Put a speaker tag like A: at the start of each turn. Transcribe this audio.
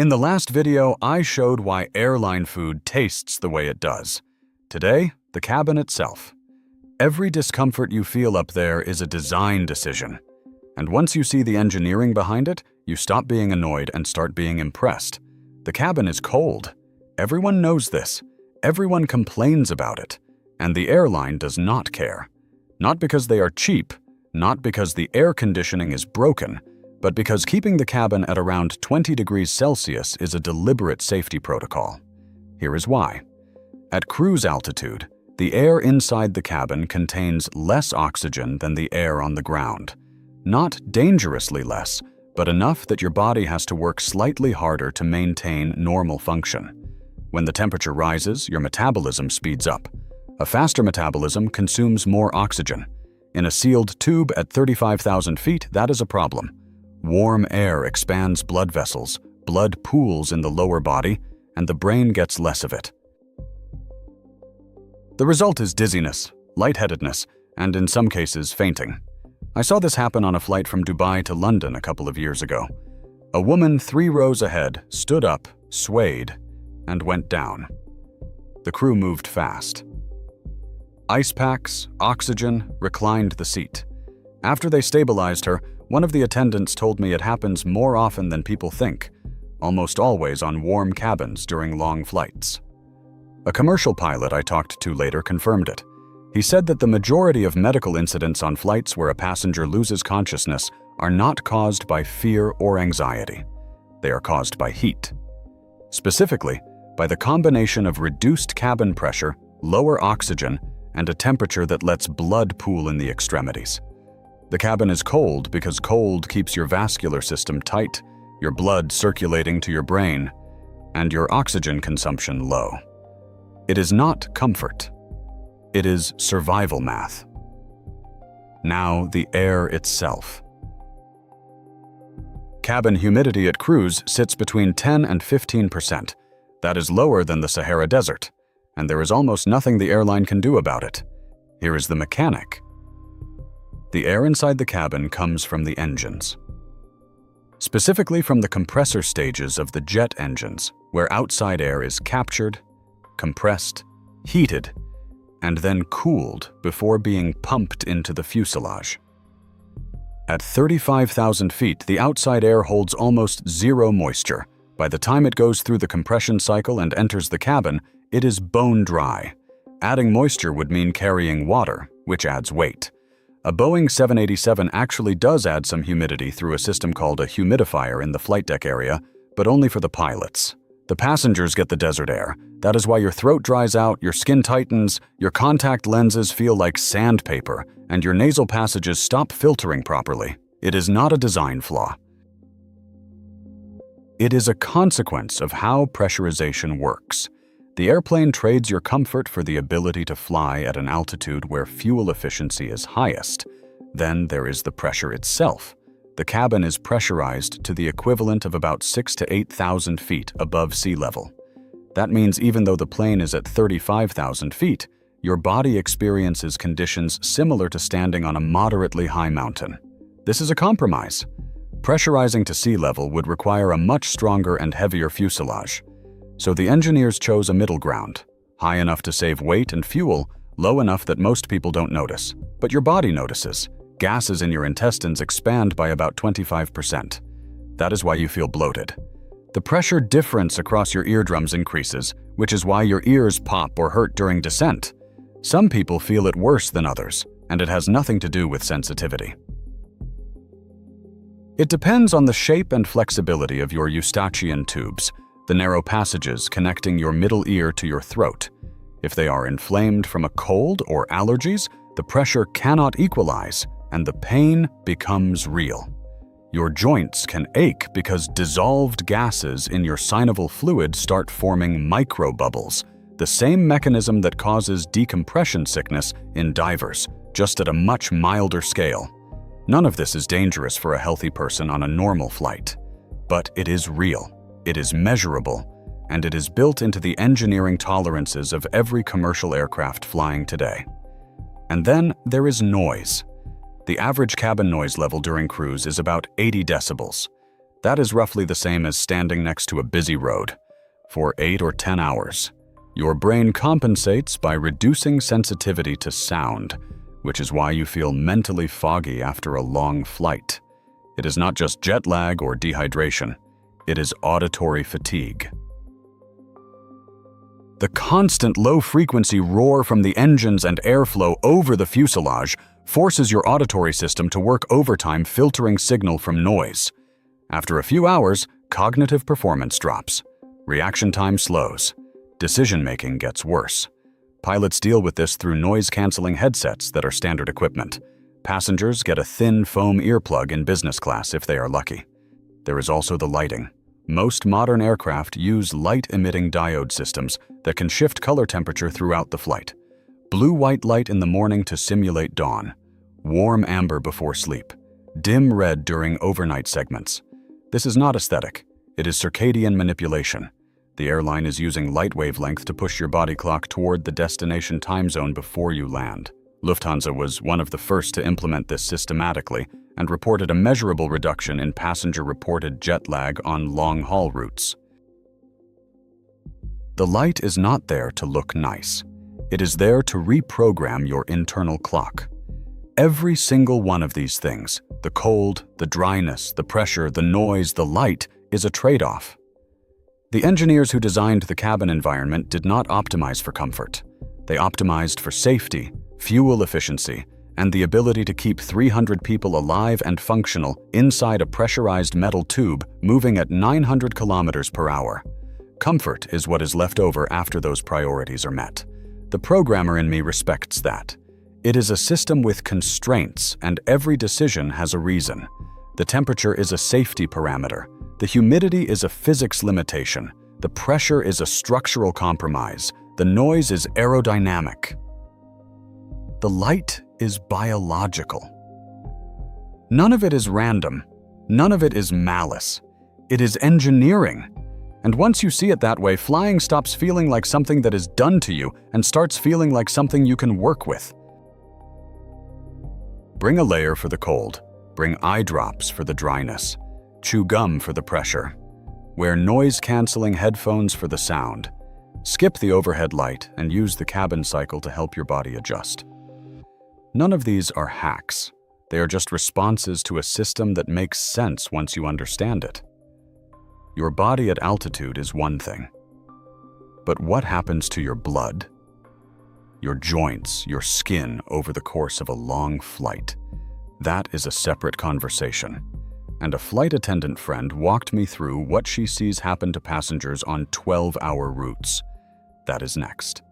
A: In the last video, I showed why airline food tastes the way it does. Today, the cabin itself. Every discomfort you feel up there is a design decision. And once you see the engineering behind it, you stop being annoyed and start being impressed. The cabin is cold. Everyone knows this. Everyone complains about it. And the airline does not care. Not because they are cheap, not because the air conditioning is broken, but because keeping the cabin at around 20 degrees Celsius is a deliberate safety protocol. Here is why. At cruise altitude, the air inside the cabin contains less oxygen than the air on the ground. Not dangerously less, but enough that your body has to work slightly harder to maintain normal function. When the temperature rises, your metabolism speeds up. A faster metabolism consumes more oxygen. In a sealed tube at 35,000 feet, that is a problem. Warm air expands blood vessels, blood pools in the lower body, and the brain gets less of it. The result is dizziness, lightheadedness, and in some cases, fainting. I saw this happen on a flight from Dubai to London a couple of years ago. A woman 3 rows ahead stood up, swayed, and went down. The crew moved fast. Ice packs, oxygen, reclined the seat. After they stabilized her, one of the attendants told me it happens more often than people think, almost always on warm cabins during long flights. A commercial pilot I talked to later confirmed it. He said that the majority of medical incidents on flights where a passenger loses consciousness are not caused by fear or anxiety. They are caused by heat. Specifically, by the combination of reduced cabin pressure, lower oxygen, and a temperature that lets blood pool in the extremities. The cabin is cold because cold keeps your vascular system tight, your blood circulating to your brain, and your oxygen consumption low. It is not comfort. It is survival math. Now the air itself. Cabin humidity at cruise sits between 10 and 15%. That is lower than the Sahara Desert, and there is almost nothing the airline can do about it. Here is the mechanic. The air inside the cabin comes from the engines. Specifically from the compressor stages of the jet engines, where outside air is captured, compressed, heated, and then cooled before being pumped into the fuselage. At 35,000 feet, the outside air holds almost zero moisture. By the time it goes through the compression cycle and enters the cabin, it is bone dry. Adding moisture would mean carrying water, which adds weight. A Boeing 787 actually does add some humidity through a system called a humidifier in the flight deck area, but only for the pilots. The passengers get the desert air. That is why your throat dries out, your skin tightens, your contact lenses feel like sandpaper, and your nasal passages stop filtering properly. It is not a design flaw. It is a consequence of how pressurization works. The airplane trades your comfort for the ability to fly at an altitude where fuel efficiency is highest. Then there is the pressure itself. The cabin is pressurized to the equivalent of about 6,000 to 8,000 feet above sea level. That means even though the plane is at 35,000 feet, your body experiences conditions similar to standing on a moderately high mountain. This is a compromise. Pressurizing to sea level would require a much stronger and heavier fuselage. So the engineers chose a middle ground, high enough to save weight and fuel, low enough that most people don't notice. But your body notices. Gases in your intestines expand by about 25%. That is why you feel bloated. The pressure difference across your eardrums increases, which is why your ears pop or hurt during descent. Some people feel it worse than others, and it has nothing to do with sensitivity. It depends on the shape and flexibility of your eustachian tubes, the narrow passages connecting your middle ear to your throat. If they are inflamed from a cold or allergies, the pressure cannot equalize, and the pain becomes real. Your joints can ache because dissolved gases in your synovial fluid start forming microbubbles, the same mechanism that causes decompression sickness in divers, just at a much milder scale. None of this is dangerous for a healthy person on a normal flight. But it is real, it is measurable, and it is built into the engineering tolerances of every commercial aircraft flying today. And then there is noise. The average cabin noise level during cruise is about 80 decibels. That is roughly the same as standing next to a busy road for 8 or 10 hours. Your brain compensates by reducing sensitivity to sound, which is why you feel mentally foggy after a long flight. It is not just jet lag or dehydration, it is auditory fatigue. The constant low-frequency roar from the engines and airflow over the fuselage forces your auditory system to work overtime filtering signal from noise. After a few hours, cognitive performance drops. Reaction time slows. Decision-making gets worse. Pilots deal with this through noise-canceling headsets that are standard equipment. Passengers get a thin foam earplug in business class if they are lucky. There is also the lighting. Most modern aircraft use light-emitting diode systems that can shift color temperature throughout the flight. Blue-white light in the morning to simulate dawn. Warm amber before sleep. Dim red during overnight segments. This is not aesthetic. It is circadian manipulation. The airline is using light wavelength to push your body clock toward the destination time zone before you land. Lufthansa was one of the first to implement this systematically and reported a measurable reduction in passenger-reported jet lag on long-haul routes. The light is not there to look nice. It is there to reprogram your internal clock. Every single one of these things, the cold, the dryness, the pressure, the noise, the light, is a trade-off. The engineers who designed the cabin environment did not optimize for comfort. They optimized for safety, fuel efficiency, and the ability to keep 300 people alive and functional inside a pressurized metal tube moving at 900 kilometers per hour. Comfort is what is left over after those priorities are met. The programmer in me respects that. It is a system with constraints, and every decision has a reason. The temperature is a safety parameter. The humidity is a physics limitation. The pressure is a structural compromise. The noise is aerodynamic. The light is biological. None of it is random. None of it is malice. It is engineering. And once you see it that way, flying stops feeling like something that is done to you and starts feeling like something you can work with. Bring a layer for the cold. Bring eye drops for the dryness. Chew gum for the pressure. Wear noise-canceling headphones for the sound. Skip the overhead light and use the cabin cycle to help your body adjust. None of these are hacks. They are just responses to a system that makes sense once you understand it. Your body at altitude is one thing. But what happens to your blood? Your joints, your skin over the course of a long flight? That is a separate conversation. And a flight attendant friend walked me through what she sees happen to passengers on 12-hour routes. That is next.